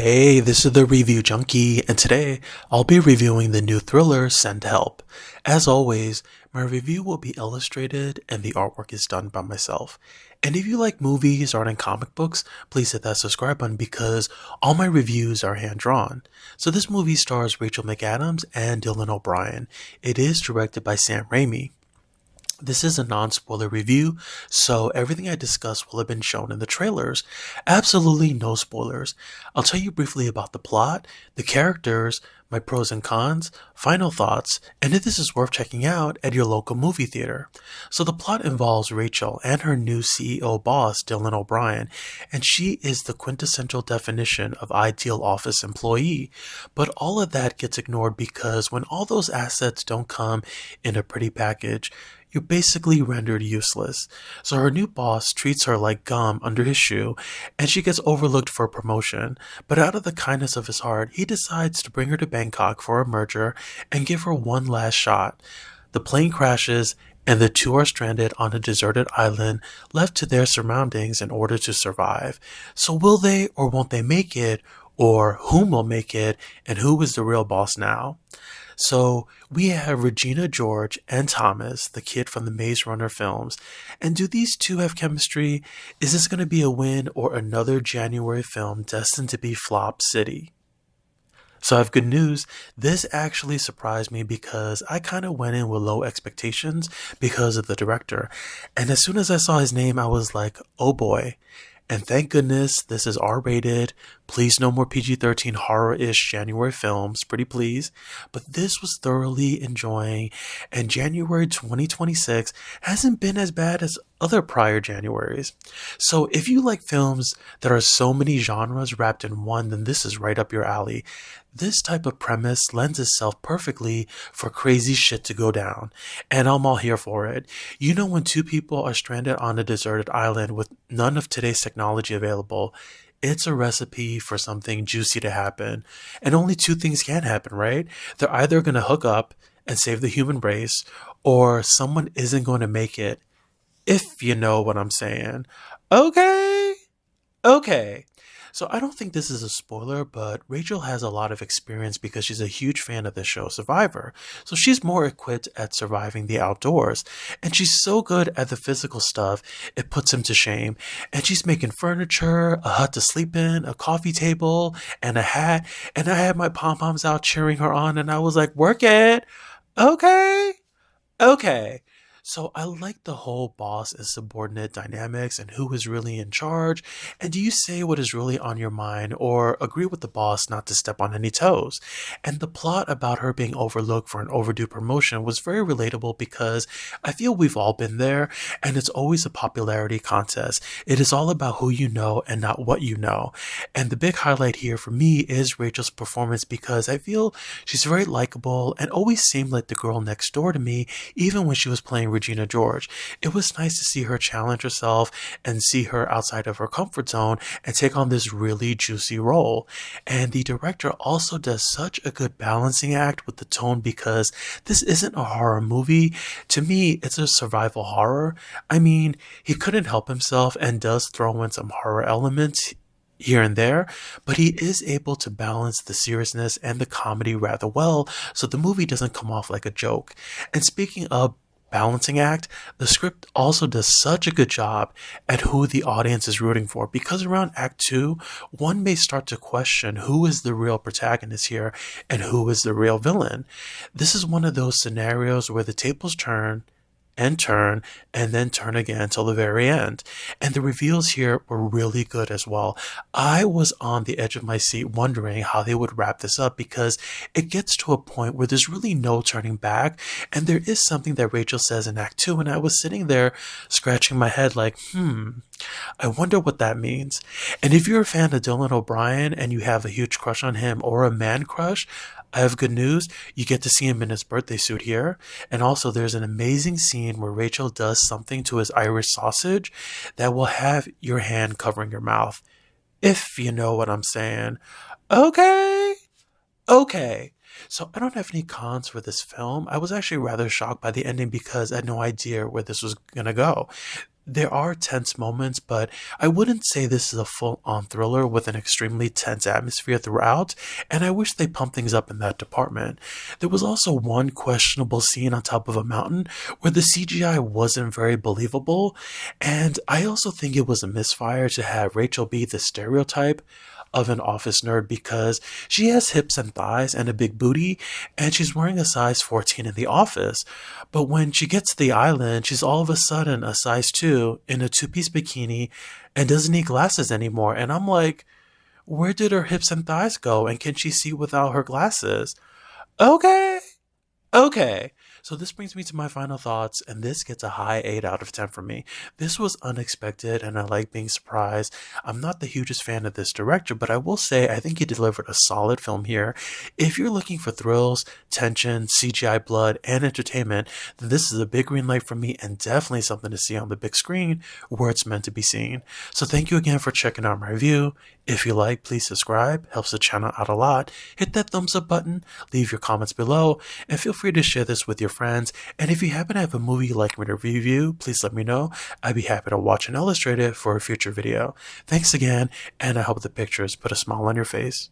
Hey, this is the Review Junkie, and today I'll be reviewing the new thriller Send Help. As always, my review will be illustrated and the artwork is done by myself. And if you like movies, art, and comic books, please hit that subscribe button because all my reviews are hand-drawn. So this movie stars Rachel McAdams and Dylan O'Brien. It is directed by Sam Raimi. This is a non-spoiler review, so everything I discuss will have been shown in the trailers. Absolutely no spoilers. I'll tell you briefly about the plot, the characters, my pros and cons, final thoughts, and if this is worth checking out at your local movie theater. So the plot involves Rachel and her new CEO boss, Dylan O'Brien, and she is the quintessential definition of ideal office employee. But all of that gets ignored because when all those assets don't come in a pretty package, you're basically rendered useless. So her new boss treats her like gum under his shoe, and she gets overlooked for a promotion. But out of the kindness of his heart, he decides to bring her to Bangkok for a merger and give her one last shot. The plane crashes, and the two are stranded on a deserted island, left to their surroundings in order to survive. So will they or won't they make it? Or whom will make it? And who is the real boss now? So we have Regina George and Thomas, the kid from the Maze Runner films. And do these two have chemistry? Is this going to be a win or another January film destined to be flop city? So I have good news. This actually surprised me because I kind of went in with low expectations because of the director. And as soon as I saw his name, I was like, oh boy. And thank goodness this is R-rated. Please no more PG-13 horror-ish January films, pretty please. But this was thoroughly enjoying, and January 2026 hasn't been as bad as other prior Januaries. So if you like films that are so many genres wrapped in one, then this is right up your alley. This type of premise lends itself perfectly for crazy shit to go down, and I'm all here for it. You know, when two people are stranded on a deserted island with none of today's technology available, it's a recipe for something juicy to happen. And only two things can happen, right? They're either going to hook up and save the human race, or someone isn't going to make it, if you know what I'm saying. Okay. So I don't think this is a spoiler, but Rachel has a lot of experience because she's a huge fan of the show Survivor. So she's more equipped at surviving the outdoors. And she's so good at the physical stuff, it puts him to shame. And she's making furniture, a hut to sleep in, a coffee table, and a hat. And I had my pom-poms out cheering her on, and I was like, work it. Okay. So I like the whole boss and subordinate dynamics and who is really in charge. And do you say what is really on your mind or agree with the boss not to step on any toes? And the plot about her being overlooked for an overdue promotion was very relatable because I feel we've all been there, and it's always a popularity contest. It is all about who you know and not what you know. And the big highlight here for me is Rachel's performance because I feel she's very likable and always seemed like the girl next door to me, even when she was playing Regina George. It was nice to see her challenge herself and see her outside of her comfort zone and take on this really juicy role. And the director also does such a good balancing act with the tone because this isn't a horror movie. To me, it's a survival horror. I mean, he couldn't help himself and does throw in some horror elements here and there, but he is able to balance the seriousness and the comedy rather well, so the movie doesn't come off like a joke. And speaking of balancing act, the script also does such a good job at who the audience is rooting for, because around Act 2, one may start to question who is the real protagonist here and who is the real villain. This is one of those scenarios where the tables turn and then turn again until the very end. And the reveals here were really good as well. I was on the edge of my seat wondering how they would wrap this up because it gets to a point where there's really no turning back. And there is something that Rachel says in Act 2, and I was sitting there scratching my head like, I wonder what that means. And if you're a fan of Dylan O'Brien and you have a huge crush on him or a man crush, I have good news. You get to see him in his birthday suit here. And also there's an amazing scene where Rachel does something to his Irish sausage that will have your hand covering your mouth. If you know what I'm saying. Okay. So I don't have any cons for this film. I was actually rather shocked by the ending because I had no idea where this was going to go. There are tense moments, but I wouldn't say this is a full-on thriller with an extremely tense atmosphere throughout, and I wish they pumped things up in that department. There was also one questionable scene on top of a mountain where the CGI wasn't very believable, and I also think it was a misfire to have Rachel be the stereotype of an office nerd because she has hips and thighs and a big booty, and she's wearing a size 14 in the office. But when she gets to the island, she's all of a sudden a size 2 in a two-piece bikini and doesn't need glasses anymore. And I'm like, where did her hips and thighs go? And can she see without her glasses? Okay. Okay. So this brings me to my final thoughts, and this gets a high 8 out of 10 from me. This was unexpected, and I like being surprised. I'm not the hugest fan of this director, but I will say I think he delivered a solid film here. If you're looking for thrills, tension, CGI blood, and entertainment, then this is a big green light for me and definitely something to see on the big screen where it's meant to be seen. So thank you again for checking out my review. If you like, please subscribe, helps the channel out a lot. Hit that thumbs up button, leave your comments below, and feel free to share this with your friends. And if you happen to have a movie you'd like me to review, please let me know. I'd be happy to watch and illustrate it for a future video. Thanks again, and I hope the pictures put a smile on your face.